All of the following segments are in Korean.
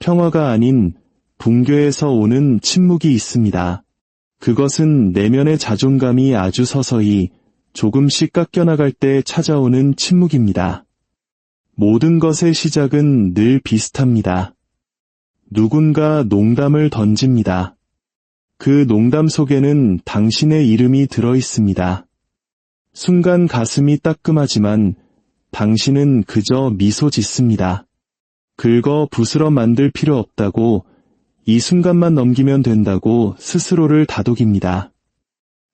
평화가 아닌 붕괴에서 오는 침묵이 있습니다. 그것은 내면의 자존감이 아주 서서히 조금씩 깎여나갈 때 찾아오는 침묵입니다. 모든 것의 시작은 늘 비슷합니다. 누군가 농담을 던집니다. 그 농담 속에는 당신의 이름이 들어 있습니다. 순간 가슴이 따끔하지만 당신은 그저 미소 짓습니다. 긁어 부스럼 만들 필요 없다고, 이 순간만 넘기면 된다고 스스로를 다독입니다.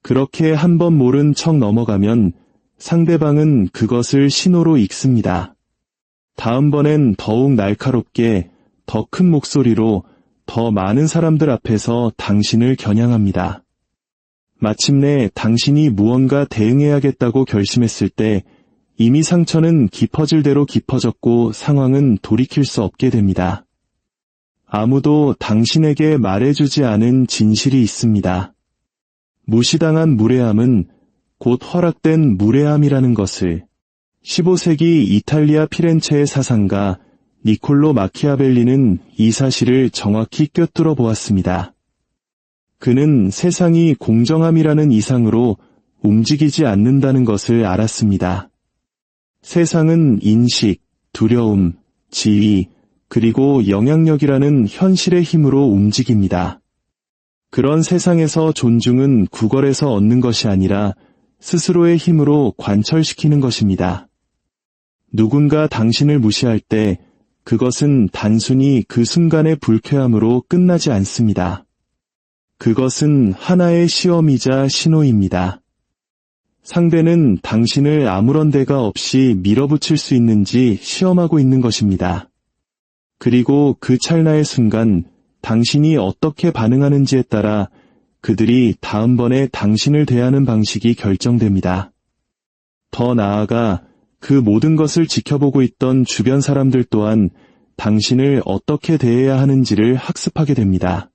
그렇게 한 번 모른 척 넘어가면 상대방은 그것을 신호로 읽습니다. 다음번엔 더욱 날카롭게, 더 큰 목소리로, 더 많은 사람들 앞에서 당신을 겨냥합니다. 마침내 당신이 무언가 대응해야겠다고 결심했을 때 이미 상처는 깊어질 대로 깊어졌고 상황은 돌이킬 수 없게 됩니다. 아무도 당신에게 말해주지 않은 진실이 있습니다. 무시당한 무례함은 곧 허락된 무례함이라는 것을 15세기 이탈리아 피렌체의 사상가 니콜로 마키아벨리는 이 사실을 정확히 꿰뚫어 보았습니다. 그는 세상이 공정함이라는 이상으로 움직이지 않는다는 것을 알았습니다. 세상은 인식, 두려움, 지위, 그리고 영향력이라는 현실의 힘으로 움직입니다. 그런 세상에서 존중은 구걸에서 얻는 것이 아니라 스스로의 힘으로 관철시키는 것입니다. 누군가 당신을 무시할 때 그것은 단순히 그 순간의 불쾌함으로 끝나지 않습니다. 그것은 하나의 시험이자 신호입니다. 상대는 당신을 아무런 대가 없이 밀어붙일 수 있는지 시험하고 있는 것입니다. 그리고 그 찰나의 순간 당신이 어떻게 반응하는지에 따라 그들이 다음번에 당신을 대하는 방식이 결정됩니다. 더 나아가 그 모든 것을 지켜보고 있던 주변 사람들 또한 당신을 어떻게 대해야 하는지를 학습하게 됩니다.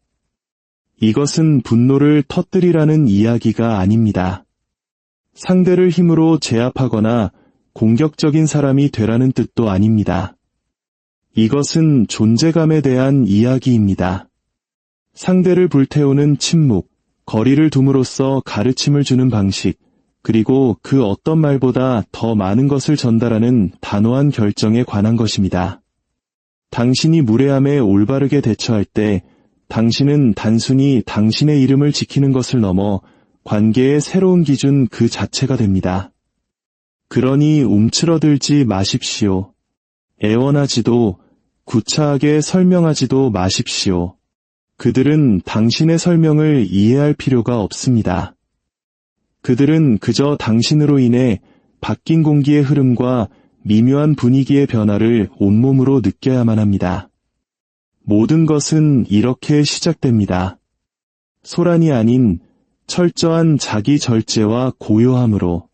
이것은 분노를 터뜨리라는 이야기가 아닙니다. 상대를 힘으로 제압하거나 공격적인 사람이 되라는 뜻도 아닙니다. 이것은 존재감에 대한 이야기입니다. 상대를 불태우는 침묵, 거리를 둠으로써 가르침을 주는 방식, 그리고 그 어떤 말보다 더 많은 것을 전달하는 단호한 결정에 관한 것입니다. 당신이 무례함에 올바르게 대처할 때 당신은 단순히 당신의 이름을 지키는 것을 넘어 관계의 새로운 기준 그 자체가 됩니다. 그러니 움츠러들지 마십시오. 애원하지도 구차하게 설명하지도 마십시오. 그들은 당신의 설명을 이해할 필요가 없습니다. 그들은 그저 당신으로 인해 바뀐 공기의 흐름과 미묘한 분위기의 변화를 온몸으로 느껴야만 합니다. 모든 것은 이렇게 시작됩니다. 소란이 아닌 철저한 자기 절제와 고요함으로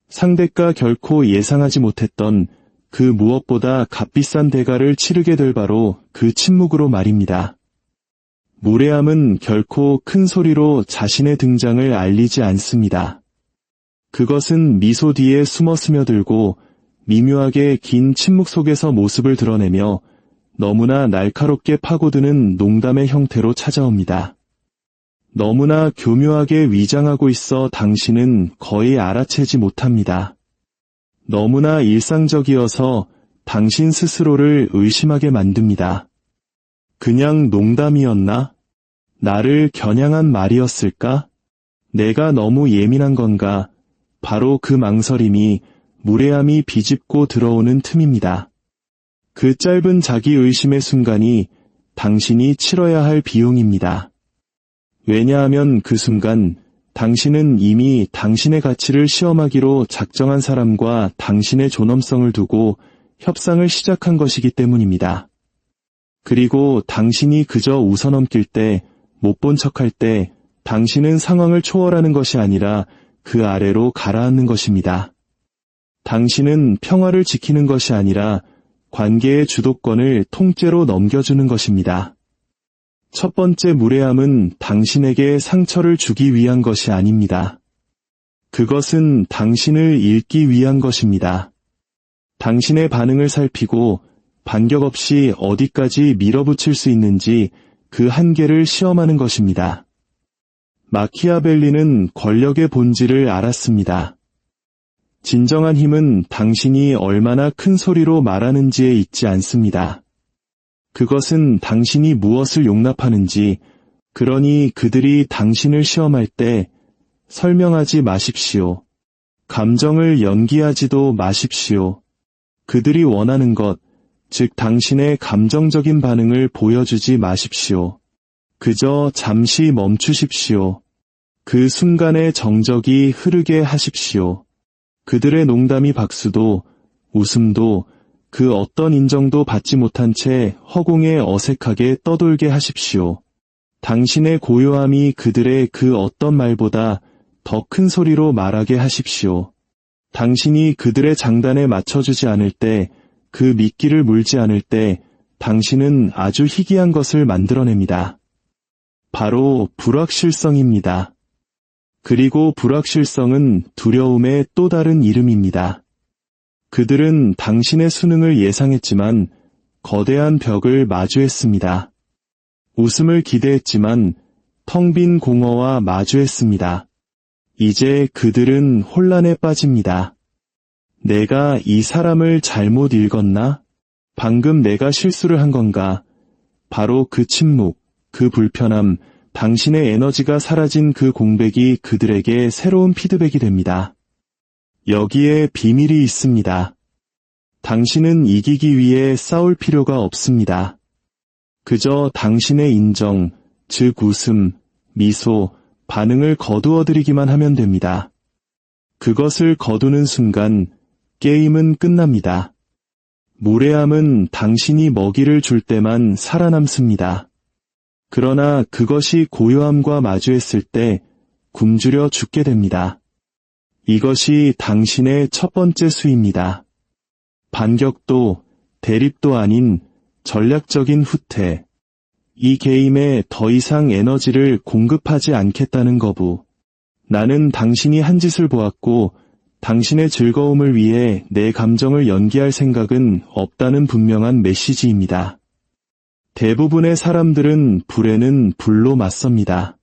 상대가 결코 예상하지 못했던 그 무엇보다 값비싼 대가를 치르게 될 바로 그 침묵으로 말입니다. 무례함은 결코 큰 소리로 자신의 등장을 알리지 않습니다. 그것은 미소 뒤에 숨어 스며들고 미묘하게 긴 침묵 속에서 모습을 드러내며 너무나 날카롭게 파고드는 농담의 형태로 찾아옵니다. 너무나 교묘하게 위장하고 있어 당신은 거의 알아채지 못합니다. 너무나 일상적이어서 당신 스스로를 의심하게 만듭니다. 그냥 농담이었나? 나를 겨냥한 말이었을까? 내가 너무 예민한 건가? 바로 그 망설임이 무례함이 비집고 들어오는 틈입니다. 그 짧은 자기의심의 순간이 당신이 치러야 할 비용입니다. 왜냐하면 그 순간 당신은 이미 당신의 가치를 시험하기로 작정한 사람과 당신의 존엄성을 두고 협상을 시작한 것이기 때문입니다. 그리고 당신이 그저 웃어넘길 때, 못 본 척할 때 당신은 상황을 초월하는 것이 아니라 그 아래로 가라앉는 것입니다. 당신은 평화를 지키는 것이 아니라 관계의 주도권을 통째로 넘겨주는 것입니다. 첫 번째 무례함은 당신에게 상처를 주기 위한 것이 아닙니다. 그것은 당신을 잃기 위한 것입니다. 당신의 반응을 살피고 반격 없이 어디까지 밀어붙일 수 있는지 그 한계를 시험하는 것입니다. 마키아벨리는 권력의 본질을 알았습니다. 진정한 힘은 당신이 얼마나 큰 소리로 말하는지에 있지 않습니다. 그것은 당신이 무엇을 용납하는지, 그러니 그들이 당신을 시험할 때 설명하지 마십시오. 감정을 연기하지도 마십시오. 그들이 원하는 것, 즉 당신의 감정적인 반응을 보여주지 마십시오. 그저 잠시 멈추십시오. 그 순간의 정적이 흐르게 하십시오. 그들의 농담이 박수도, 웃음도, 그 어떤 인정도 받지 못한 채 허공에 어색하게 떠돌게 하십시오. 당신의 고요함이 그들의 그 어떤 말보다 더 큰 소리로 말하게 하십시오. 당신이 그들의 장단에 맞춰주지 않을 때, 그 미끼를 물지 않을 때, 당신은 아주 희귀한 것을 만들어냅니다. 바로 불확실성입니다. 그리고 불확실성은 두려움의 또 다른 이름입니다. 그들은 당신의 수능을 예상했지만 거대한 벽을 마주했습니다. 웃음을 기대했지만 텅 빈 공허와 마주했습니다. 이제 그들은 혼란에 빠집니다. 내가 이 사람을 잘못 읽었나? 방금 내가 실수를 한 건가? 바로 그 침묵, 그 불편함, 당신의 에너지가 사라진 그 공백이 그들에게 새로운 피드백이 됩니다. 여기에 비밀이 있습니다. 당신은 이기기 위해 싸울 필요가 없습니다. 그저 당신의 인정, 즉 웃음, 미소, 반응을 거두어들이기만 하면 됩니다. 그것을 거두는 순간 게임은 끝납니다. 무례함은 당신이 먹이를 줄 때만 살아남습니다. 그러나 그것이 고요함과 마주했을 때 굶주려 죽게 됩니다. 이것이 당신의 첫 번째 수입니다. 반격도 대립도 아닌 전략적인 후퇴. 이 게임에 더 이상 에너지를 공급하지 않겠다는 거부. 나는 당신이 한 짓을 보았고 당신의 즐거움을 위해 내 감정을 연기할 생각은 없다는 분명한 메시지입니다. 대부분의 사람들은 불에는 불로 맞섭니다.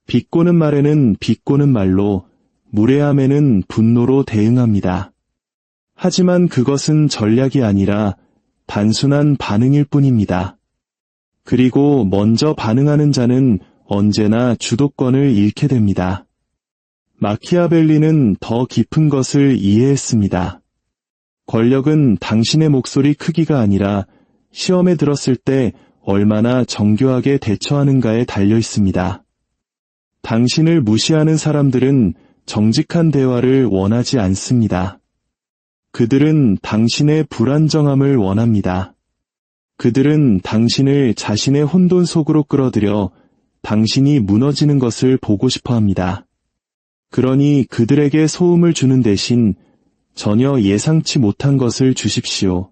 비꼬는 말에는 비꼬는 말로, 무례함에는 분노로 대응합니다. 하지만 그것은 전략이 아니라 단순한 반응일 뿐입니다. 그리고 먼저 반응하는 자는 언제나 주도권을 잃게 됩니다. 마키아벨리는 더 깊은 것을 이해했습니다. 권력은 당신의 목소리 크기가 아니라 시험에 들었을 때 얼마나 정교하게 대처하는가에 달려 있습니다. 당신을 무시하는 사람들은 정직한 대화를 원하지 않습니다. 그들은 당신의 불안정함을 원합니다. 그들은 당신을 자신의 혼돈 속으로 끌어들여 당신이 무너지는 것을 보고 싶어 합니다. 그러니 그들에게 소음을 주는 대신 전혀 예상치 못한 것을 주십시오.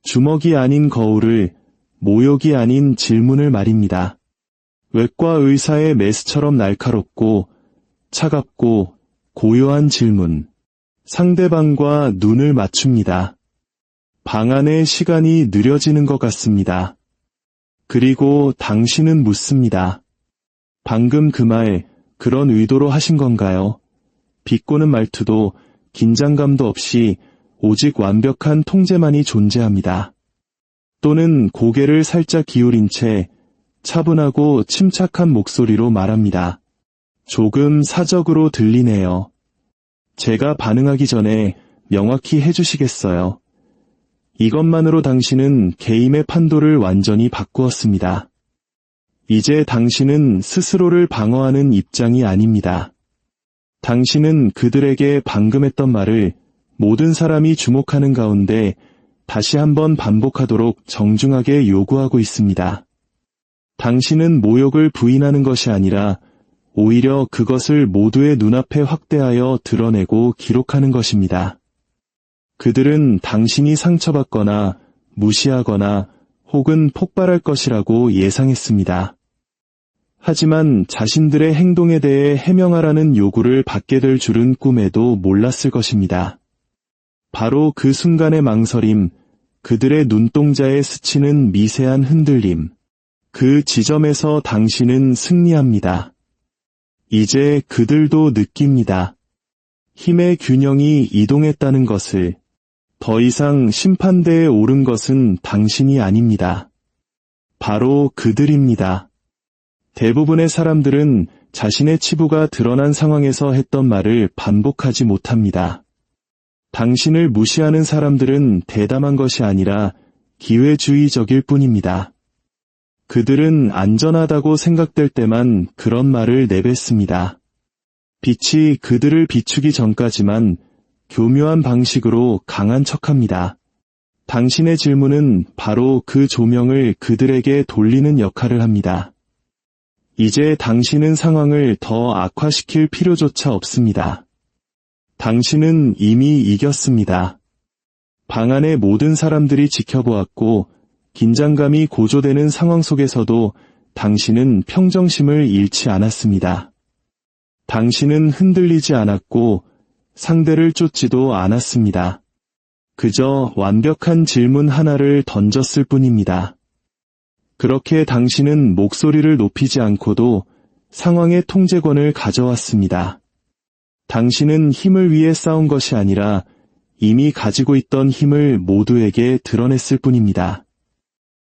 주먹이 아닌 거울을, 모욕이 아닌 질문을 말입니다. 외과 의사의 메스처럼 날카롭고 차갑고 고요한 질문. 상대방과 눈을 맞춥니다. 방 안의 시간이 느려지는 것 같습니다. 그리고 당신은 묻습니다. 방금 그 말, 그런 의도로 하신 건가요? 비꼬는 말투도 긴장감도 없이 오직 완벽한 통제만이 존재합니다. 또는 고개를 살짝 기울인 채 차분하고 침착한 목소리로 말합니다. 조금 사적으로 들리네요. 제가 반응하기 전에 명확히 해주시겠어요? 이것만으로 당신은 게임의 판도를 완전히 바꾸었습니다. 이제 당신은 스스로를 방어하는 입장이 아닙니다. 당신은 그들에게 방금 했던 말을 모든 사람이 주목하는 가운데 다시 한번 반복하도록 정중하게 요구하고 있습니다. 당신은 모욕을 부인하는 것이 아니라 오히려 그것을 모두의 눈앞에 확대하여 드러내고 기록하는 것입니다. 그들은 당신이 상처받거나 무시하거나 혹은 폭발할 것이라고 예상했습니다. 하지만 자신들의 행동에 대해 해명하라는 요구를 받게 될 줄은 꿈에도 몰랐을 것입니다. 바로 그 순간의 망설임, 그들의 눈동자에 스치는 미세한 흔들림. 그 지점에서 당신은 승리합니다. 이제 그들도 느낍니다. 힘의 균형이 이동했다는 것을. 더 이상 심판대에 오른 것은 당신이 아닙니다. 바로 그들입니다. 대부분의 사람들은 자신의 치부가 드러난 상황에서 했던 말을 반복하지 못합니다. 당신을 무시하는 사람들은 대담한 것이 아니라 기회주의적일 뿐입니다. 그들은 안전하다고 생각될 때만 그런 말을 내뱉습니다. 빛이 그들을 비추기 전까지만 교묘한 방식으로 강한 척합니다. 당신의 질문은 바로 그 조명을 그들에게 돌리는 역할을 합니다. 이제 당신은 상황을 더 악화시킬 필요조차 없습니다. 당신은 이미 이겼습니다. 방 안의 모든 사람들이 지켜보았고 긴장감이 고조되는 상황 속에서도 당신은 평정심을 잃지 않았습니다. 당신은 흔들리지 않았고 상대를 쫓지도 않았습니다. 그저 완벽한 질문 하나를 던졌을 뿐입니다. 그렇게 당신은 목소리를 높이지 않고도 상황의 통제권을 가져왔습니다. 당신은 힘을 위해 싸운 것이 아니라 이미 가지고 있던 힘을 모두에게 드러냈을 뿐입니다.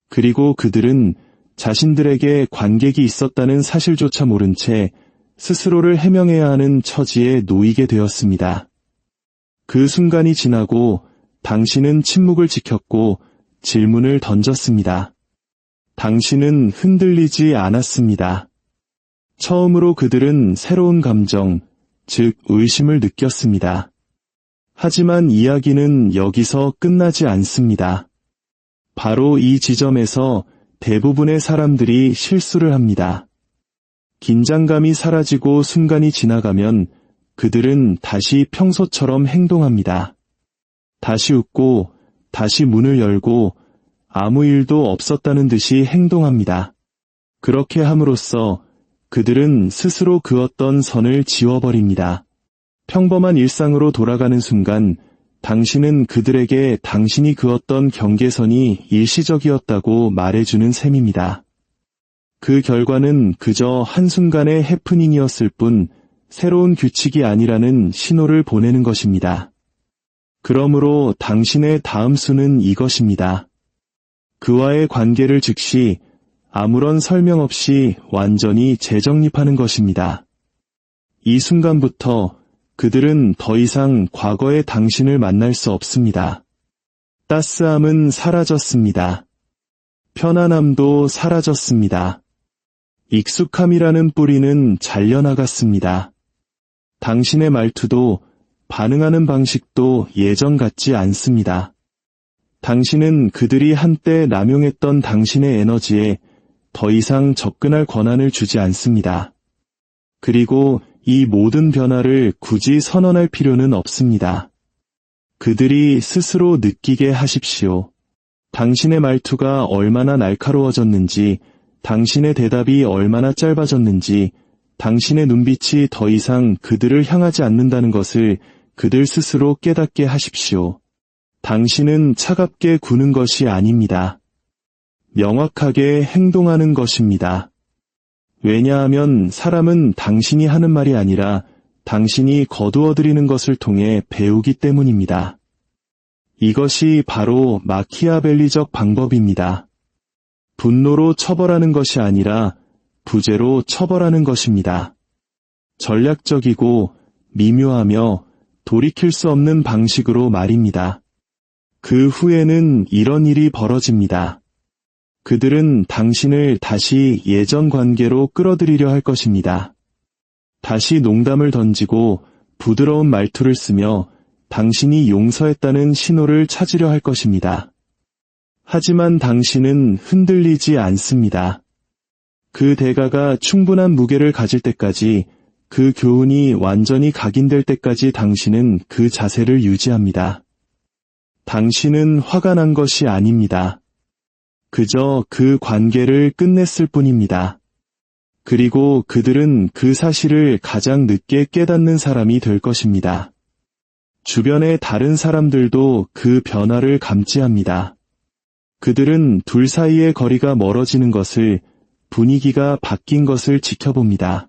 그리고 그들은 자신들에게 관객이 있었다는 사실조차 모른 채 스스로를 해명해야 하는 처지에 놓이게 되었습니다. 그 순간이 지나고 당신은 침묵을 지켰고 질문을 던졌습니다. 당신은 흔들리지 않았습니다. 처음으로 그들은 새로운 감정, 즉 의심을 느꼈습니다. 하지만 이야기는 여기서 끝나지 않습니다. 바로 이 지점에서 대부분의 사람들이 실수를 합니다. 긴장감이 사라지고 순간이 지나가면 그들은 다시 평소처럼 행동합니다. 다시 웃고, 다시 문을 열고, 아무 일도 없었다는 듯이 행동합니다. 그렇게 함으로써 그들은 스스로 그었던 선을 지워버립니다. 평범한 일상으로 돌아가는 순간 당신은 그들에게 당신이 그었던 경계선이 일시적이었다고 말해주는 셈입니다. 그 결과는 그저 한순간의 해프닝이었을 뿐 새로운 규칙이 아니라는 신호를 보내는 것입니다. 그러므로 당신의 다음 수는 이것입니다. 그와의 관계를 즉시 아무런 설명 없이 완전히 재정립하는 것입니다. 이 순간부터 그들은 더 이상 과거의 당신을 만날 수 없습니다. 따스함은 사라졌습니다. 편안함도 사라졌습니다. 익숙함이라는 뿌리는 잘려나갔습니다. 당신의 말투도 반응하는 방식도 예전 같지 않습니다. 당신은 그들이 한때 남용했던 당신의 에너지에 더 이상 접근할 권한을 주지 않습니다. 그리고 이 모든 변화를 굳이 선언할 필요는 없습니다. 그들이 스스로 느끼게 하십시오. 당신의 말투가 얼마나 날카로워졌는지, 당신의 대답이 얼마나 짧아졌는지, 당신의 눈빛이 더 이상 그들을 향하지 않는다는 것을 그들 스스로 깨닫게 하십시오. 당신은 차갑게 구는 것이 아닙니다. 명확하게 행동하는 것입니다. 왜냐하면 사람은 당신이 하는 말이 아니라 당신이 거두어들이는 것을 통해 배우기 때문입니다. 이것이 바로 마키아벨리적 방법입니다. 분노로 처벌하는 것이 아니라 부재로 처벌하는 것입니다. 전략적이고 미묘하며 돌이킬 수 없는 방식으로 말입니다. 그 후에는 이런 일이 벌어집니다. 그들은 당신을 다시 예전 관계로 끌어들이려 할 것입니다. 다시 농담을 던지고 부드러운 말투를 쓰며 당신이 용서했다는 신호를 찾으려 할 것입니다. 하지만 당신은 흔들리지 않습니다. 그 대가가 충분한 무게를 가질 때까지, 그 교훈이 완전히 각인될 때까지 당신은 그 자세를 유지합니다. 당신은 화가 난 것이 아닙니다. 그저 그 관계를 끝냈을 뿐입니다. 그리고 그들은 그 사실을 가장 늦게 깨닫는 사람이 될 것입니다. 주변의 다른 사람들도 그 변화를 감지합니다. 그들은 둘 사이의 거리가 멀어지는 것을, 분위기가 바뀐 것을 지켜봅니다.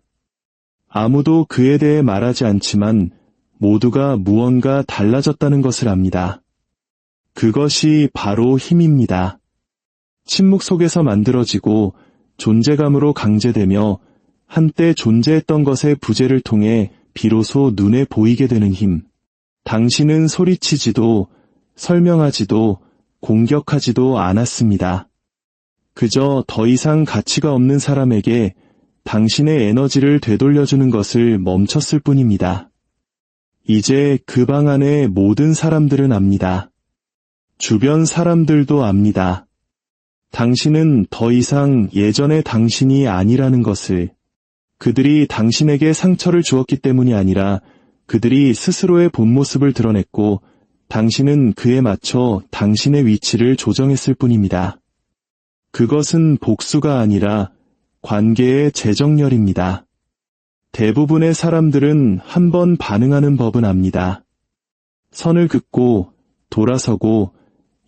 아무도 그에 대해 말하지 않지만 모두가 무언가 달라졌다는 것을 압니다. 그것이 바로 힘입니다. 침묵 속에서 만들어지고 존재감으로 강제되며 한때 존재했던 것의 부재를 통해 비로소 눈에 보이게 되는 힘. 당신은 소리치지도 설명하지도 공격하지도 않았습니다. 그저 더 이상 가치가 없는 사람에게 당신의 에너지를 되돌려주는 것을 멈췄을 뿐입니다. 이제 그 방 안의 모든 사람들은 압니다. 주변 사람들도 압니다. 당신은 더 이상 예전의 당신이 아니라는 것을. 그들이 당신에게 상처를 주었기 때문이 아니라 그들이 스스로의 본 모습을 드러냈고 당신은 그에 맞춰 당신의 위치를 조정했을 뿐입니다. 그것은 복수가 아니라 관계의 재정렬입니다. 대부분의 사람들은 한 번 반응하는 법은 압니다. 선을 긋고 돌아서고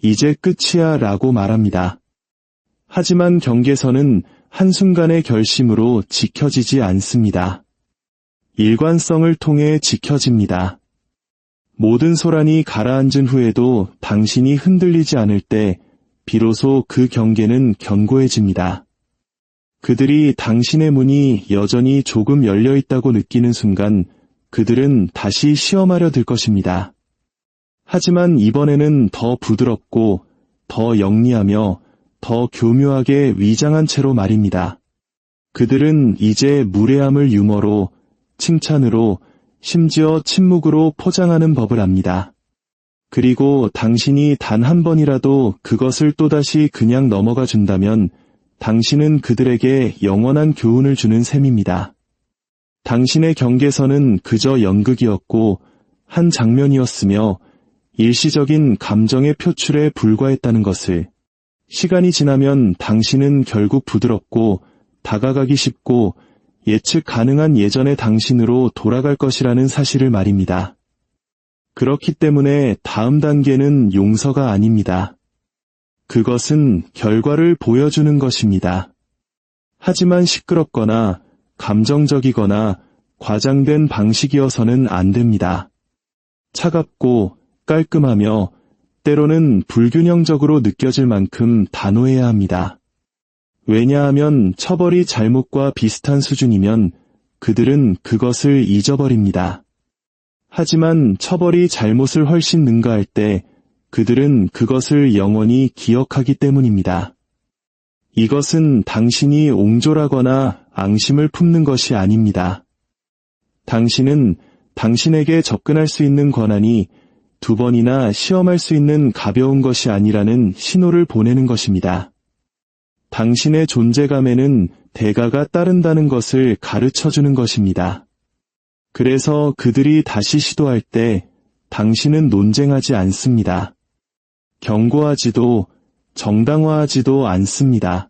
이제 끝이야 라고 말합니다. 하지만 경계선은 한순간의 결심으로 지켜지지 않습니다. 일관성을 통해 지켜집니다. 모든 소란이 가라앉은 후에도 당신이 흔들리지 않을 때 비로소 그 경계는 견고해집니다. 그들이 당신의 문이 여전히 조금 열려있다고 느끼는 순간 그들은 다시 시험하려 들 것입니다. 하지만 이번에는 더 부드럽고 더 영리하며 더 교묘하게 위장한 채로 말입니다. 그들은 이제 무례함을 유머로, 칭찬으로, 심지어 침묵으로 포장하는 법을 압니다. 그리고 당신이 단 한 번이라도 그것을 또다시 그냥 넘어가 준다면 당신은 그들에게 영원한 교훈을 주는 셈입니다. 당신의 경계선은 그저 연극이었고 한 장면이었으며 일시적인 감정의 표출에 불과했다는 것을. 시간이 지나면 당신은 결국 부드럽고 다가가기 쉽고 예측 가능한 예전의 당신으로 돌아갈 것이라는 사실을 말입니다. 그렇기 때문에 다음 단계는 용서가 아닙니다. 그것은 결과를 보여주는 것입니다. 하지만 시끄럽거나 감정적이거나 과장된 방식이어서는 안 됩니다. 차갑고 깔끔하며 때로는 불균형적으로 느껴질 만큼 단호해야 합니다. 왜냐하면 처벌이 잘못과 비슷한 수준이면 그들은 그것을 잊어버립니다. 하지만 처벌이 잘못을 훨씬 능가할 때 그들은 그것을 영원히 기억하기 때문입니다. 이것은 당신이 옹졸하거나 앙심을 품는 것이 아닙니다. 당신은 당신에게 접근할 수 있는 권한이 2번이나 시험할 수 있는 가벼운 것이 아니라는 신호를 보내는 것입니다. 당신의 존재감에는 대가가 따른다는 것을 가르쳐주는 것입니다. 그래서 그들이 다시 시도할 때 당신은 논쟁하지 않습니다. 경고하지도 정당화하지도 않습니다.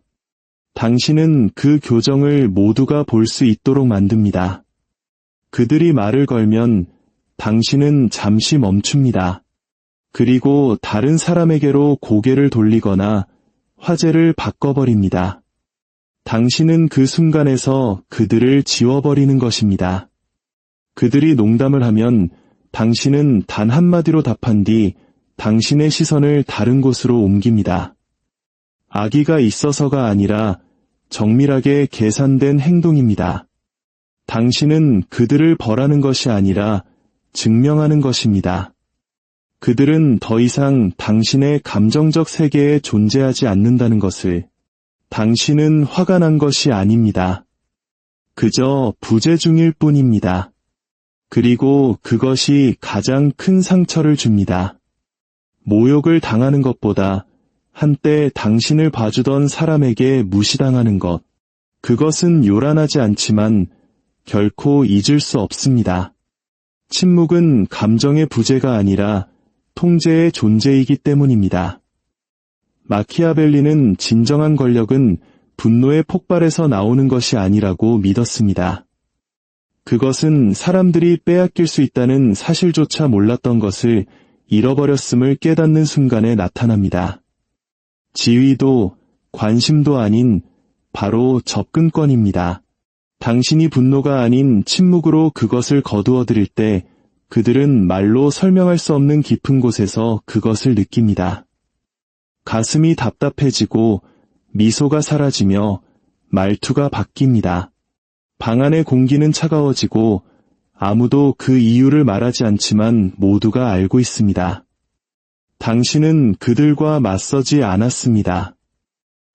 당신은 그 교정을 모두가 볼 수 있도록 만듭니다. 그들이 말을 걸면 당신은 잠시 멈춥니다. 그리고 다른 사람에게로 고개를 돌리거나 화제를 바꿔버립니다. 당신은 그 순간에서 그들을 지워버리는 것입니다. 그들이 농담을 하면 당신은 단 한마디로 답한 뒤 당신의 시선을 다른 곳으로 옮깁니다. 악의가 있어서가 아니라 정밀하게 계산된 행동입니다. 당신은 그들을 벌하는 것이 아니라 증명하는 것입니다. 그들은 더 이상 당신의 감정적 세계에 존재하지 않는다는 것을. 당신은 화가 난 것이 아닙니다. 그저 부재 중일 뿐입니다. 그리고 그것이 가장 큰 상처를 줍니다. 모욕을 당하는 것보다 한때 당신을 봐주던 사람에게 무시당하는 것. 그것은 요란하지 않지만 결코 잊을 수 없습니다. 침묵은 감정의 부재가 아니라 통제의 존재이기 때문입니다. 마키아벨리는 진정한 권력은 분노의 폭발에서 나오는 것이 아니라고 믿었습니다. 그것은 사람들이 빼앗길 수 있다는 사실조차 몰랐던 것을 잃어버렸음을 깨닫는 순간에 나타납니다. 지위도, 관심도 아닌 바로 접근권입니다. 당신이 분노가 아닌 침묵으로 그것을 거두어들일 때 그들은 말로 설명할 수 없는 깊은 곳에서 그것을 느낍니다. 가슴이 답답해지고 미소가 사라지며 말투가 바뀝니다. 방 안의 공기는 차가워지고 아무도 그 이유를 말하지 않지만 모두가 알고 있습니다. 당신은 그들과 맞서지 않았습니다.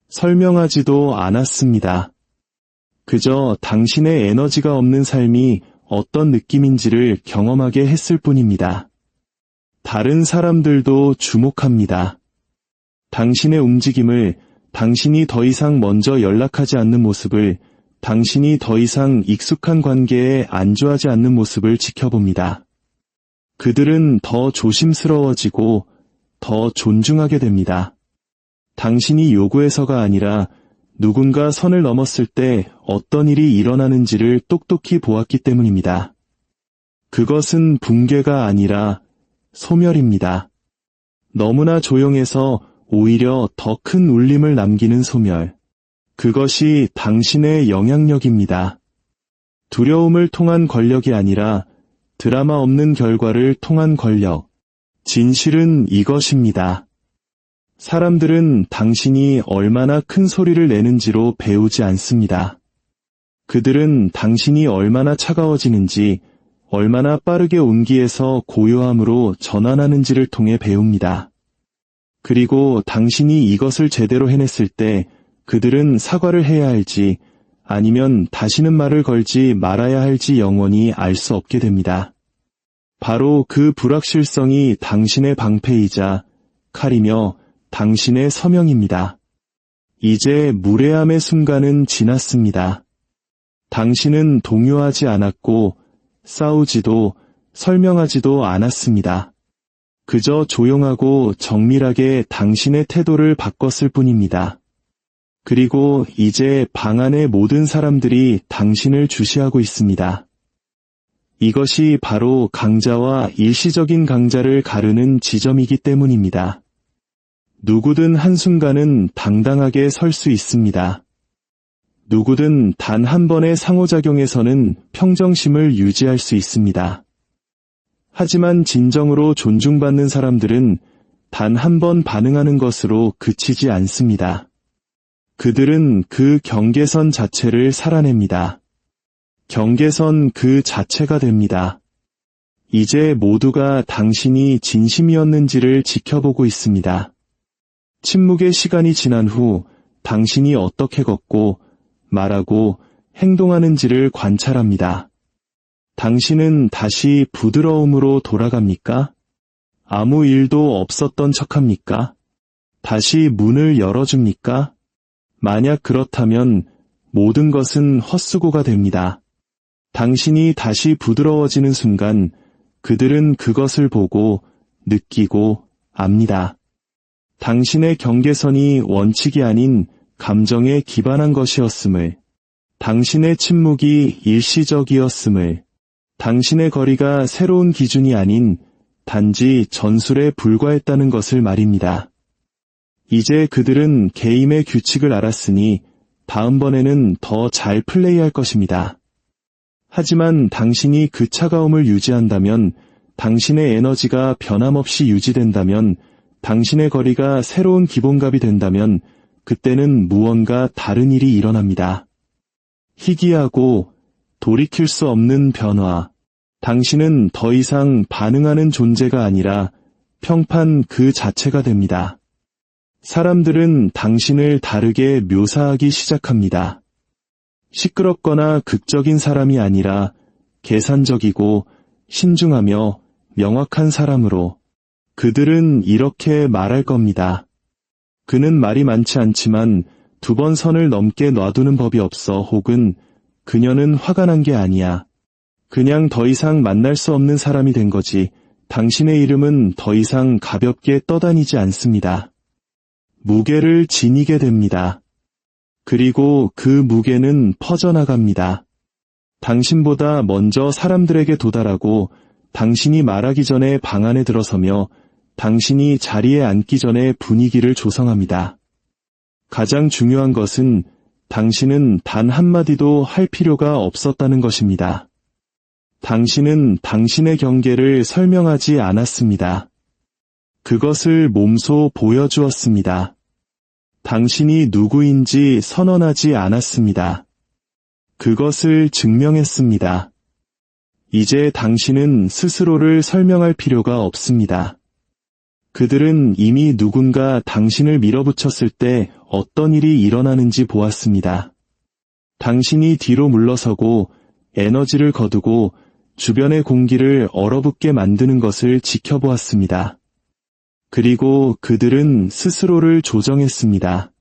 설명하지도 않았습니다. 그저 당신의 에너지가 없는 삶이 어떤 느낌인지를 경험하게 했을 뿐입니다. 다른 사람들도 주목합니다. 당신의 움직임을, 당신이 더 이상 먼저 연락하지 않는 모습을, 당신이 더 이상 익숙한 관계에 안주하지 않는 모습을 지켜봅니다. 그들은 더 조심스러워지고 더 존중하게 됩니다. 당신이 요구해서가 아니라 누군가 선을 넘었을 때 어떤 일이 일어나는지를 똑똑히 보았기 때문입니다. 그것은 붕괴가 아니라 소멸입니다. 너무나 조용해서 오히려 더 큰 울림을 남기는 소멸. 그것이 당신의 영향력입니다. 두려움을 통한 권력이 아니라 드라마 없는 결과를 통한 권력. 진실은 이것입니다. 사람들은 당신이 얼마나 큰 소리를 내는지로 배우지 않습니다. 그들은 당신이 얼마나 차가워지는지, 얼마나 빠르게 온기에서 고요함으로 전환하는지를 통해 배웁니다. 그리고 당신이 이것을 제대로 해냈을 때 그들은 사과를 해야 할지 아니면 다시는 말을 걸지 말아야 할지 영원히 알 수 없게 됩니다. 바로 그 불확실성이 당신의 방패이자 칼이며 당신의 서명입니다. 이제 무례함의 순간은 지났습니다. 당신은 동요하지 않았고 싸우지도 설명하지도 않았습니다. 그저 조용하고 정밀하게 당신의 태도를 바꿨을 뿐입니다. 그리고 이제 방 안의 모든 사람들이 당신을 주시하고 있습니다. 이것이 바로 강자와 일시적인 강자를 가르는 지점이기 때문입니다. 누구든 한순간은 당당하게 설 수 있습니다. 누구든 단 한 번의 상호작용에서는 평정심을 유지할 수 있습니다. 하지만 진정으로 존중받는 사람들은 단 한 번 반응하는 것으로 그치지 않습니다. 그들은 그 경계선 자체를 살아냅니다. 경계선 그 자체가 됩니다. 이제 모두가 당신이 진심이었는지를 지켜보고 있습니다. 침묵의 시간이 지난 후 당신이 어떻게 걷고 말하고 행동하는지를 관찰합니다. 당신은 다시 부드러움으로 돌아갑니까? 아무 일도 없었던 척합니까? 다시 문을 열어줍니까? 만약 그렇다면 모든 것은 헛수고가 됩니다. 당신이 다시 부드러워지는 순간 그들은 그것을 보고 느끼고 압니다. 당신의 경계선이 원칙이 아닌 감정에 기반한 것이었음을, 당신의 침묵이 일시적이었음을, 당신의 거리가 새로운 기준이 아닌 단지 전술에 불과했다는 것을 말입니다. 이제 그들은 게임의 규칙을 알았으니 다음번에는 더 잘 플레이할 것입니다. 하지만 당신이 그 차가움을 유지한다면, 당신의 에너지가 변함없이 유지된다면, 당신의 거리가 새로운 기본값이 된다면 그때는 무언가 다른 일이 일어납니다. 희귀하고 돌이킬 수 없는 변화. 당신은 더 이상 반응하는 존재가 아니라 평판 그 자체가 됩니다. 사람들은 당신을 다르게 묘사하기 시작합니다. 시끄럽거나 극적인 사람이 아니라 계산적이고 신중하며 명확한 사람으로. 그들은 이렇게 말할 겁니다. 그는 말이 많지 않지만 2번 선을 넘게 놔두는 법이 없어. 혹은 그녀는 화가 난 게 아니야. 그냥 더 이상 만날 수 없는 사람이 된 거지. 당신의 이름은 더 이상 가볍게 떠다니지 않습니다. 무게를 지니게 됩니다. 그리고 그 무게는 퍼져나갑니다. 당신보다 먼저 사람들에게 도달하고 당신이 말하기 전에 방 안에 들어서며 당신이 자리에 앉기 전에 분위기를 조성합니다. 가장 중요한 것은 당신은 단 한마디도 할 필요가 없었다는 것입니다. 당신은 당신의 경계를 설명하지 않았습니다. 그것을 몸소 보여주었습니다. 당신이 누구인지 선언하지 않았습니다. 그것을 증명했습니다. 이제 당신은 스스로를 설명할 필요가 없습니다. 그들은 이미 누군가 당신을 밀어붙였을 때 어떤 일이 일어나는지 보았습니다. 당신이 뒤로 물러서고 에너지를 거두고 주변의 공기를 얼어붙게 만드는 것을 지켜보았습니다. 그리고 그들은 스스로를 조정했습니다.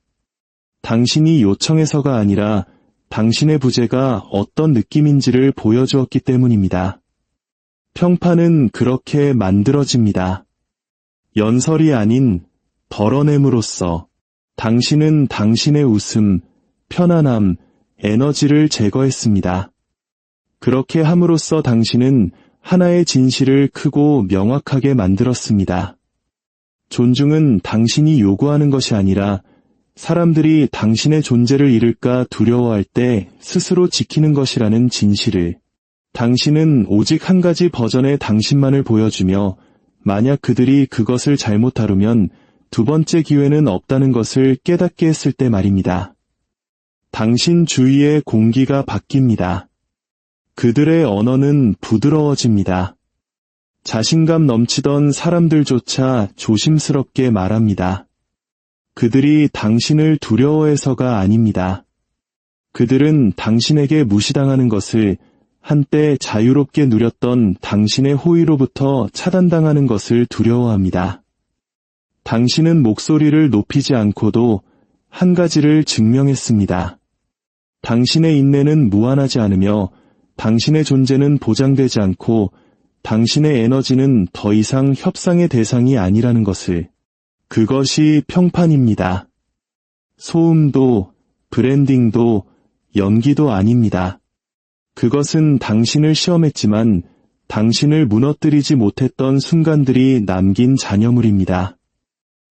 당신이 요청해서가 아니라 당신의 부재가 어떤 느낌인지를 보여주었기 때문입니다. 평판은 그렇게 만들어집니다. 연설이 아닌 덜어냄으로써 당신은 당신의 웃음, 편안함, 에너지를 제거했습니다. 그렇게 함으로써 당신은 하나의 진실을 크고 명확하게 만들었습니다. 존중은 당신이 요구하는 것이 아니라 사람들이 당신의 존재를 잃을까 두려워할 때 스스로 지키는 것이라는 진실을. 당신은 오직 한 가지 버전의 당신만을 보여주며 만약 그들이 그것을 잘못 다루면 두 번째 기회는 없다는 것을 깨닫게 했을 때 말입니다. 당신 주위의 공기가 바뀝니다. 그들의 언어는 부드러워집니다. 자신감 넘치던 사람들조차 조심스럽게 말합니다. 그들이 당신을 두려워해서가 아닙니다. 그들은 당신에게 무시당하는 것을, 한때 자유롭게 누렸던 당신의 호의로부터 차단당하는 것을 두려워합니다. 당신은 목소리를 높이지 않고도 한 가지를 증명했습니다. 당신의 인내는 무한하지 않으며 당신의 존재는 보장되지 않고 당신의 에너지는 더 이상 협상의 대상이 아니라는 것을. 그것이 평판입니다. 소음도, 브랜딩도, 연기도 아닙니다. 그것은 당신을 시험했지만 당신을 무너뜨리지 못했던 순간들이 남긴 잔여물입니다.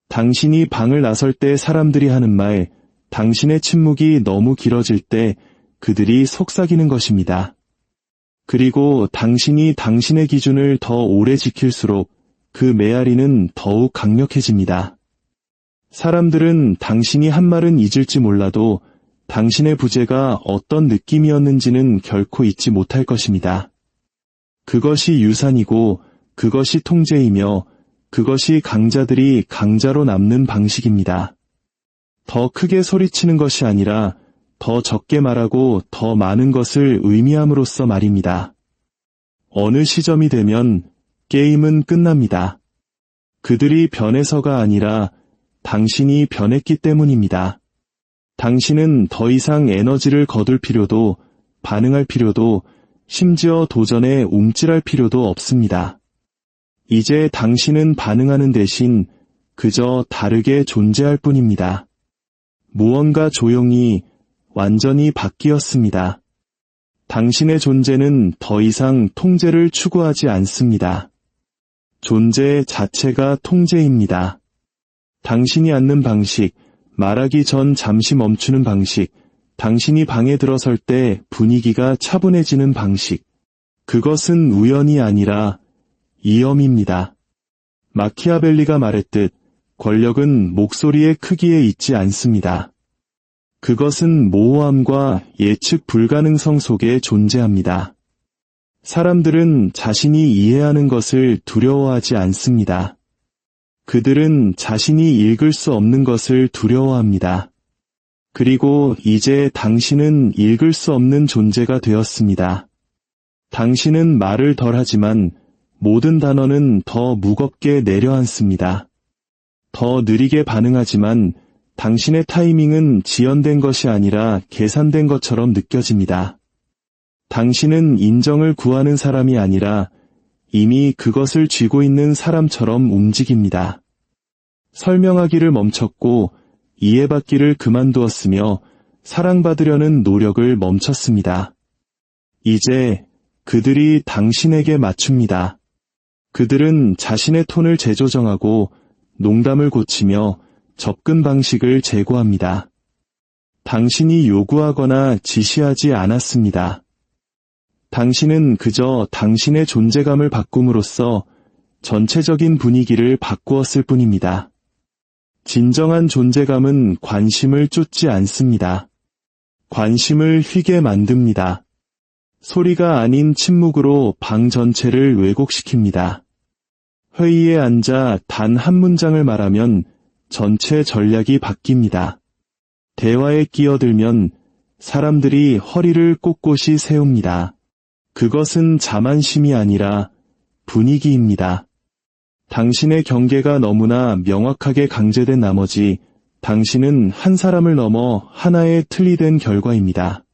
당신이 방을 나설 때 사람들이 하는 말, 당신의 침묵이 너무 길어질 때 그들이 속삭이는 것입니다. 그리고 당신이 당신의 기준을 더 오래 지킬수록 그 메아리는 더욱 강력해집니다. 사람들은 당신이 한 말은 잊을지 몰라도 당신의 부재가 어떤 느낌이었는지는 결코 잊지 못할 것입니다. 그것이 유산이고 그것이 통제이며 그것이 강자들이 강자로 남는 방식입니다. 더 크게 소리치는 것이 아니라 더 적게 말하고 더 많은 것을 의미함으로써 말입니다. 어느 시점이 되면 게임은 끝납니다. 그들이 변해서가 아니라 당신이 변했기 때문입니다. 당신은 더 이상 에너지를 거둘 필요도, 반응할 필요도, 심지어 도전에 움찔할 필요도 없습니다. 이제 당신은 반응하는 대신 그저 다르게 존재할 뿐입니다. 무언가 조용히, 완전히 바뀌었습니다. 당신의 존재는 더 이상 통제를 추구하지 않습니다. 존재 자체가 통제입니다. 당신이 앉는 방식, 말하기 전 잠시 멈추는 방식, 당신이 방에 들어설 때 분위기가 차분해지는 방식. 그것은 우연이 아니라 이염입니다. 마키아벨리가 말했듯 권력은 목소리의 크기에 있지 않습니다. 그것은 모호함과 예측 불가능성 속에 존재합니다. 사람들은 자신이 이해하는 것을 두려워하지 않습니다. 그들은 자신이 읽을 수 없는 것을 두려워합니다. 그리고 이제 당신은 읽을 수 없는 존재가 되었습니다. 당신은 말을 덜 하지만 모든 단어는 더 무겁게 내려앉습니다. 더 느리게 반응하지만 당신의 타이밍은 지연된 것이 아니라 계산된 것처럼 느껴집니다. 당신은 인정을 구하는 사람이 아니라 이미 그것을 쥐고 있는 사람처럼 움직입니다. 설명하기를 멈췄고 이해받기를 그만두었으며 사랑받으려는 노력을 멈췄습니다. 이제 그들이 당신에게 맞춥니다. 그들은 자신의 톤을 재조정하고 농담을 고치며 접근 방식을 제고합니다. 당신이 요구하거나 지시하지 않았습니다. 당신은 그저 당신의 존재감을 바꿈으로써 전체적인 분위기를 바꾸었을 뿐입니다. 진정한 존재감은 관심을 쫓지 않습니다. 관심을 휘게 만듭니다. 소리가 아닌 침묵으로 방 전체를 왜곡시킵니다. 회의에 앉아 단 한 문장을 말하면 전체 전략이 바뀝니다. 대화에 끼어들면 사람들이 허리를 꼿꼿이 세웁니다. 그것은 자만심이 아니라 분위기입니다. 당신의 경계가 너무나 명확하게 강제된 나머지 당신은 한 사람을 넘어 하나의 틀이 된 결과입니다.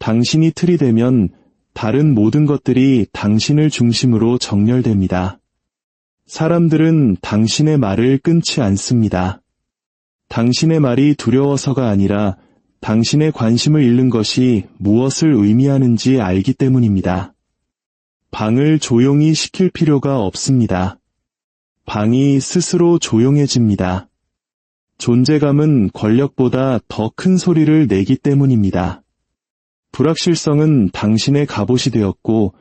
당신이 틀이 되면 다른 모든 것들이 당신을 중심으로 정렬됩니다. 사람들은 당신의 말을 끊지 않습니다. 당신의 말이 두려워서가 아니라 당신의 관심을 잃는 것이 무엇을 의미하는지 알기 때문입니다. 방을 조용히 시킬 필요가 없습니다. 방이 스스로 조용해집니다. 존재감은 권력보다 더 큰 소리를 내기 때문입니다. 불확실성은 당신의 갑옷이 되었고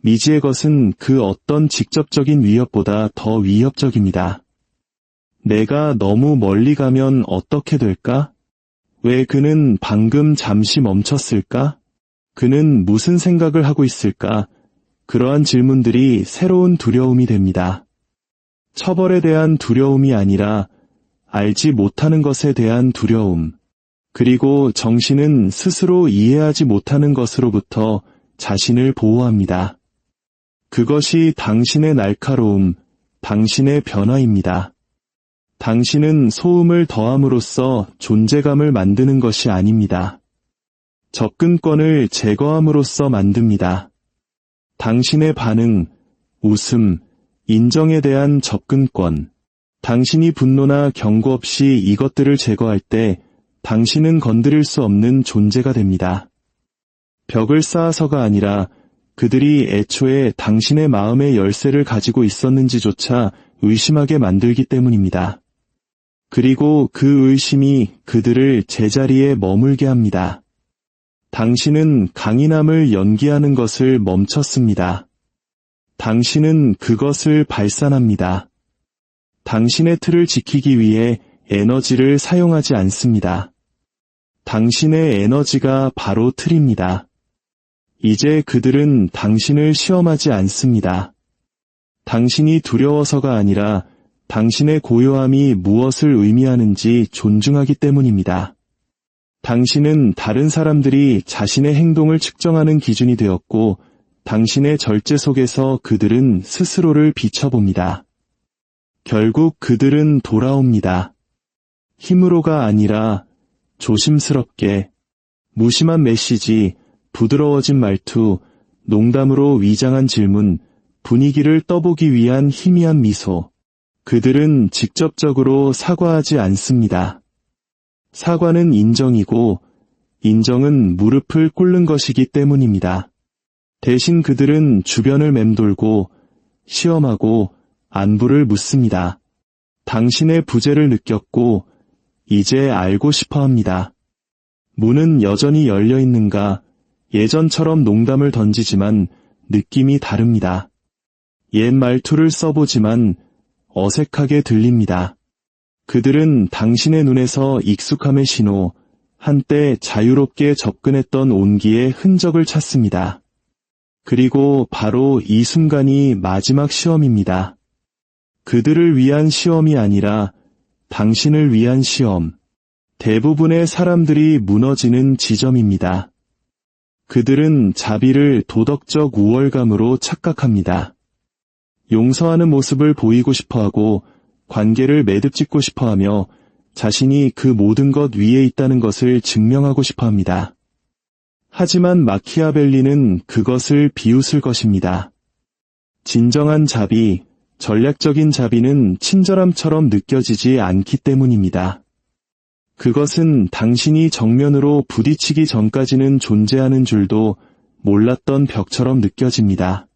미지의 것은 그 어떤 직접적인 위협보다 더 위협적입니다. 내가 너무 멀리 가면 어떻게 될까? 왜 그는 방금 잠시 멈췄을까? 그는 무슨 생각을 하고 있을까? 그러한 질문들이 새로운 두려움이 됩니다. 처벌에 대한 두려움이 아니라 알지 못하는 것에 대한 두려움. 그리고 정신은 스스로 이해하지 못하는 것으로부터 자신을 보호합니다. 그것이 당신의 날카로움, 당신의 변화입니다. 당신은 소음을 더함으로써 존재감을 만드는 것이 아닙니다. 접근권을 제거함으로써 만듭니다. 당신의 반응, 웃음, 인정에 대한 접근권. 당신이 분노나 경고 없이 이것들을 제거할 때 당신은 건드릴 수 없는 존재가 됩니다. 벽을 쌓아서가 아니라 그들이 애초에 당신의 마음의 열쇠를 가지고 있었는지조차 의심하게 만들기 때문입니다. 그리고 그 의심이 그들을 제자리에 머물게 합니다. 당신은 강인함을 연기하는 것을 멈췄습니다. 당신은 그것을 발산합니다. 당신의 틀을 지키기 위해 에너지를 사용하지 않습니다. 당신의 에너지가 바로 틀입니다. 이제 그들은 당신을 시험하지 않습니다. 당신이 두려워서가 아니라 당신의 고요함이 무엇을 의미하는지 존중하기 때문입니다. 당신은 다른 사람들이 자신의 행동을 측정하는 기준이 되었고 당신의 절제 속에서 그들은 스스로를 비춰봅니다. 결국 그들은 돌아옵니다. 힘으로가 아니라 조심스럽게. 무심한 메시지, 부드러워진 말투, 농담으로 위장한 질문, 분위기를 떠보기 위한 희미한 미소. 그들은 직접적으로 사과하지 않습니다. 사과는 인정이고 인정은 무릎을 꿇는 것이기 때문입니다. 대신 그들은 주변을 맴돌고 시험하고 안부를 묻습니다. 당신의 부재를 느꼈고 이제 알고 싶어 합니다. 문은 여전히 열려 있는가? 예전처럼 농담을 던지지만 느낌이 다릅니다. 옛 말투를 써보지만 어색하게 들립니다. 그들은 당신의 눈에서 익숙함의 신호, 한때 자유롭게 접근했던 온기의 흔적을 찾습니다. 그리고 바로 이 순간이 마지막 시험입니다. 그들을 위한 시험이 아니라 당신을 위한 시험. 대부분의 사람들이 무너지는 지점입니다. 그들은 자비를 도덕적 우월감으로 착각합니다. 용서하는 모습을 보이고 싶어하고 관계를 매듭짓고 싶어하며 자신이 그 모든 것 위에 있다는 것을 증명하고 싶어합니다. 하지만 마키아벨리는 그것을 비웃을 것입니다. 진정한 자비, 전략적인 자비는 친절함처럼 느껴지지 않기 때문입니다. 그것은 당신이 정면으로 부딪히기 전까지는 존재하는 줄도 몰랐던 벽처럼 느껴집니다.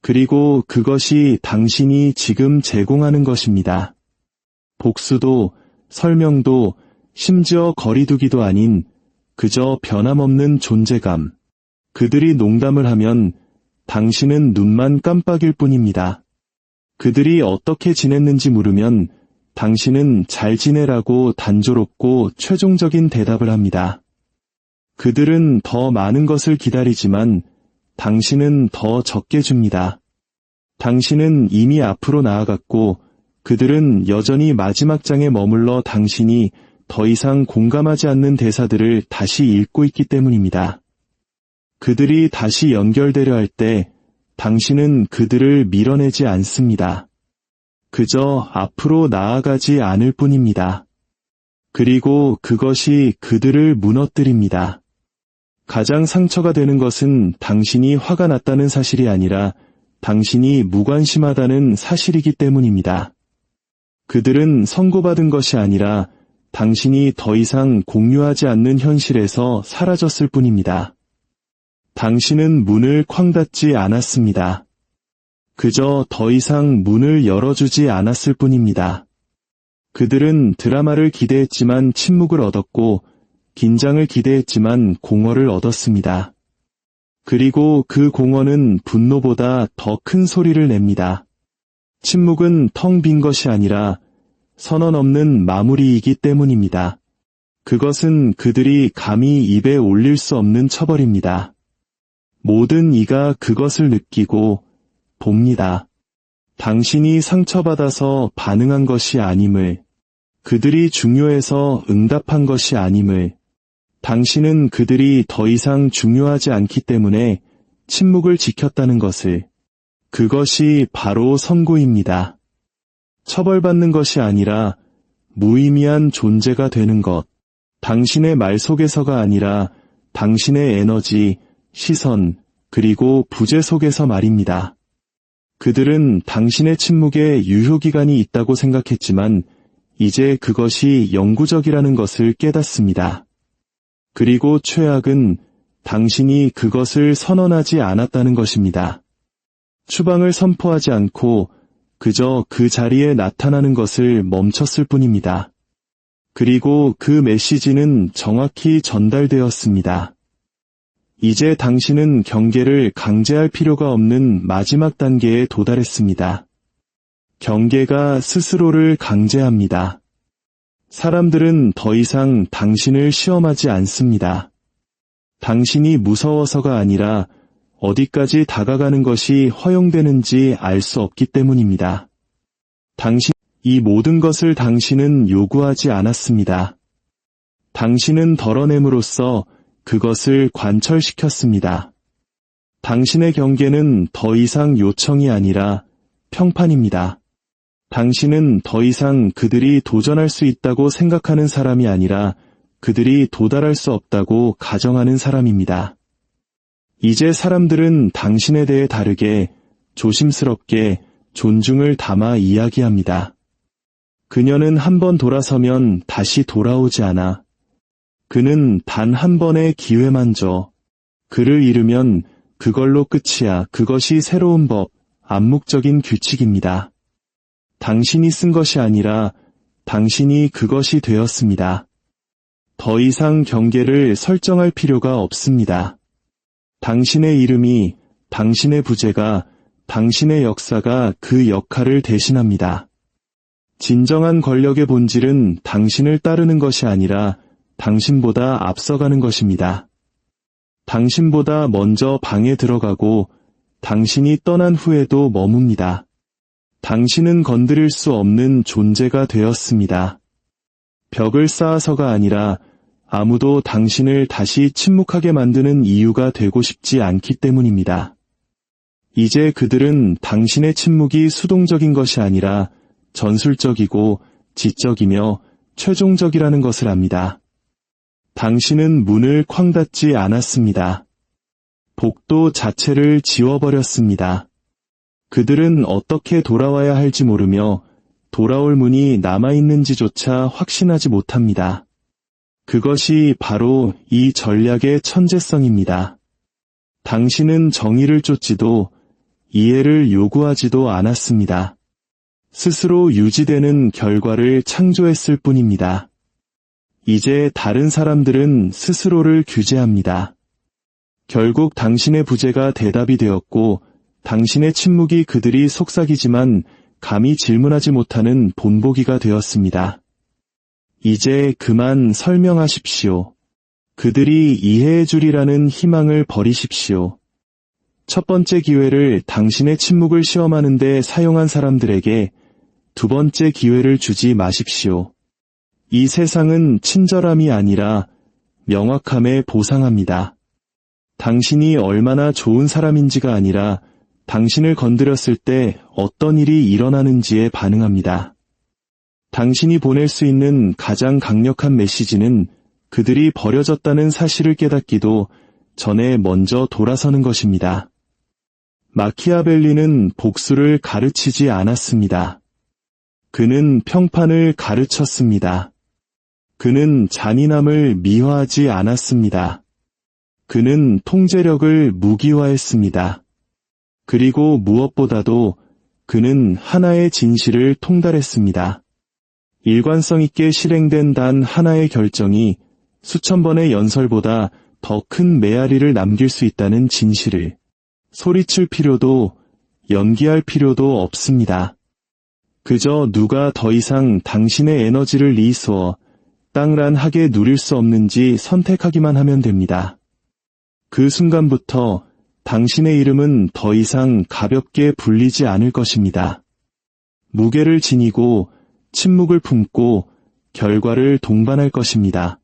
그리고 그것이 당신이 지금 제공하는 것입니다. 복수도, 설명도, 심지어 거리두기도 아닌 그저 변함없는 존재감. 그들이 농담을 하면 당신은 눈만 깜빡일 뿐입니다. 그들이 어떻게 지냈는지 물으면 당신은 잘 지내라고 단조롭고 최종적인 대답을 합니다. 그들은 더 많은 것을 기다리지만 당신은 더 적게 줍니다. 당신은 이미 앞으로 나아갔고 그들은 여전히 마지막 장에 머물러 당신이 더 이상 공감하지 않는 대사들을 다시 읽고 있기 때문입니다. 그들이 다시 연결되려 할 때 당신은 그들을 밀어내지 않습니다. 그저 앞으로 나아가지 않을 뿐입니다. 그리고 그것이 그들을 무너뜨립니다. 가장 상처가 되는 것은 당신이 화가 났다는 사실이 아니라 당신이 무관심하다는 사실이기 때문입니다. 그들은 선고받은 것이 아니라 당신이 더 이상 공유하지 않는 현실에서 사라졌을 뿐입니다. 당신은 문을 쾅 닫지 않았습니다. 그저 더 이상 문을 열어주지 않았을 뿐입니다. 그들은 드라마를 기대했지만 침묵을 얻었고 긴장을 기대했지만 공허를 얻었습니다. 그리고 그 공허는 분노보다 더 큰 소리를 냅니다. 침묵은 텅 빈 것이 아니라 선언 없는 마무리이기 때문입니다. 그것은 그들이 감히 입에 올릴 수 없는 처벌입니다. 모든 이가 그것을 느끼고 봅니다. 당신이 상처받아서 반응한 것이 아님을, 그들이 중요해서 응답한 것이 아님을, 당신은 그들이 더 이상 중요하지 않기 때문에 침묵을 지켰다는 것을, 그것이 바로 선고입니다. 처벌받는 것이 아니라 무의미한 존재가 되는 것, 당신의 말 속에서가 아니라 당신의 에너지, 시선, 그리고 부재 속에서 말입니다. 그들은 당신의 침묵에 유효기간이 있다고 생각했지만 이제 그것이 영구적이라는 것을 깨닫습니다. 그리고 최악은 당신이 그것을 선언하지 않았다는 것입니다. 추방을 선포하지 않고 그저 그 자리에 나타나는 것을 멈췄을 뿐입니다. 그리고 그 메시지는 정확히 전달되었습니다. 이제 당신은 경계를 강제할 필요가 없는 마지막 단계에 도달했습니다. 경계가 스스로를 강제합니다. 사람들은 더 이상 당신을 시험하지 않습니다. 당신이 무서워서가 아니라 어디까지 다가가는 것이 허용되는지 알 수 없기 때문입니다. 이 모든 것을 당신은 요구하지 않았습니다. 당신은 덜어냄으로써 그것을 관철시켰습니다. 당신의 경계는 더 이상 요청이 아니라 평판입니다. 당신은 더 이상 그들이 도전할 수 있다고 생각하는 사람이 아니라 그들이 도달할 수 없다고 가정하는 사람입니다. 이제 사람들은 당신에 대해 다르게, 조심스럽게, 존중을 담아 이야기합니다. 그녀는 한 번 돌아서면 다시 돌아오지 않아. 그는 단 한 번의 기회만 줘. 그를 잃으면 그걸로 끝이야. 그것이 새로운 법, 암묵적인 규칙입니다. 당신이 쓴 것이 아니라 당신이 그것이 되었습니다. 더 이상 경계를 설정할 필요가 없습니다. 당신의 이름이, 당신의 부재가, 당신의 역사가 그 역할을 대신합니다. 진정한 권력의 본질은 당신을 따르는 것이 아니라 당신보다 앞서가는 것입니다. 당신보다 먼저 방에 들어가고 당신이 떠난 후에도 머뭅니다. 당신은 건드릴 수 없는 존재가 되었습니다. 벽을 쌓아서가 아니라 아무도 당신을 다시 침묵하게 만드는 이유가 되고 싶지 않기 때문입니다. 이제 그들은 당신의 침묵이 수동적인 것이 아니라 전술적이고 지적이며 최종적이라는 것을 압니다. 당신은 문을 쾅 닫지 않았습니다. 복도 자체를 지워버렸습니다. 그들은 어떻게 돌아와야 할지 모르며 돌아올 문이 남아있는지조차 확신하지 못합니다. 그것이 바로 이 전략의 천재성입니다. 당신은 정의를 쫓지도 이해를 요구하지도 않았습니다. 스스로 유지되는 결과를 창조했을 뿐입니다. 이제 다른 사람들은 스스로를 규제합니다. 결국 당신의 부재가 대답이 되었고 당신의 침묵이 그들이 속삭이지만 감히 질문하지 못하는 본보기가 되었습니다. 이제 그만 설명하십시오. 그들이 이해해 주리라는 희망을 버리십시오. 첫 번째 기회를 당신의 침묵을 시험하는 데 사용한 사람들에게 두 번째 기회를 주지 마십시오. 이 세상은 친절함이 아니라 명확함에 보상합니다. 당신이 얼마나 좋은 사람인지가 아니라 당신을 건드렸을 때 어떤 일이 일어나는지에 반응합니다. 당신이 보낼 수 있는 가장 강력한 메시지는 그들이 버려졌다는 사실을 깨닫기도 전에 먼저 돌아서는 것입니다. 마키아벨리는 복수를 가르치지 않았습니다. 그는 평판을 가르쳤습니다. 그는 잔인함을 미화하지 않았습니다. 그는 통제력을 무기화했습니다. 그리고 무엇보다도 그는 하나의 진실을 통달했습니다. 일관성 있게 실행된 단 하나의 결정이 수천 번의 연설보다 더 큰 메아리를 남길 수 있다는 진실을. 소리칠 필요도 연기할 필요도 없습니다. 그저 누가 더 이상 당신의 에너지를 리소어 땅란하게 누릴 수 없는지 선택하기만 하면 됩니다. 그 순간부터 당신의 이름은 더 이상 가볍게 불리지 않을 것입니다. 무게를 지니고 침묵을 품고 결과를 동반할 것입니다.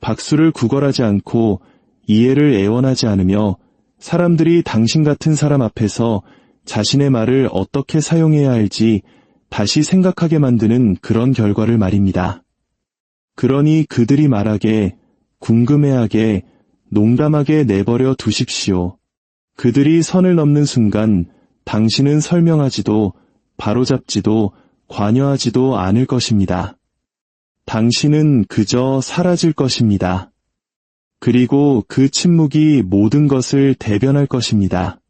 박수를 구걸하지 않고 이해를 애원하지 않으며 사람들이 당신 같은 사람 앞에서 자신의 말을 어떻게 사용해야 할지 다시 생각하게 만드는 그런 결과를 말입니다. 그러니 그들이 말하게, 궁금해하게, 농담하게 내버려 두십시오. 그들이 선을 넘는 순간 당신은 설명하지도 바로잡지도 관여하지도 않을 것입니다. 당신은 그저 사라질 것입니다. 그리고 그 침묵이 모든 것을 대변할 것입니다.